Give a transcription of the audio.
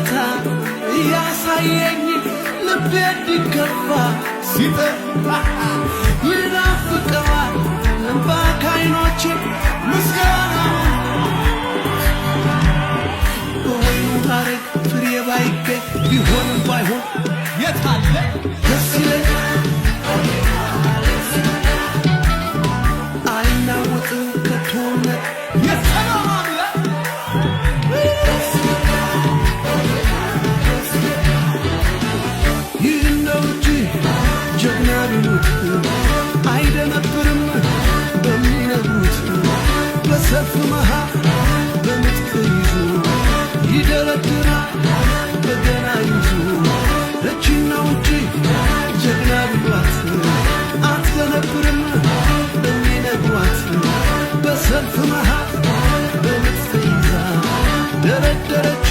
ውለታ ያሳየኝ ልቤ እንዲከፋ ሲጠፋ ይናፍቀዋል እንባ ከዓይኖቼ ምስጋና በወይኑ ሐረግ ፍሬ ባይገኝ ቢሆንም ባይሆን የታለ ደስ ይለኛል አይናወጥም ከቶነት የተማማለ ይህ ነው እንጂ ጀግና ቢሉት አይደነብርም በሚነግሩት በሰልፍ መሃል በምትክ ይዞ ይደረድራል በገና ይዞ እቺን ነው እንጂ ጀግና ቢሏት አትደነብርም በሚነግሯት በሰልፍ መሃል በምትክ ይዛ ደረደረች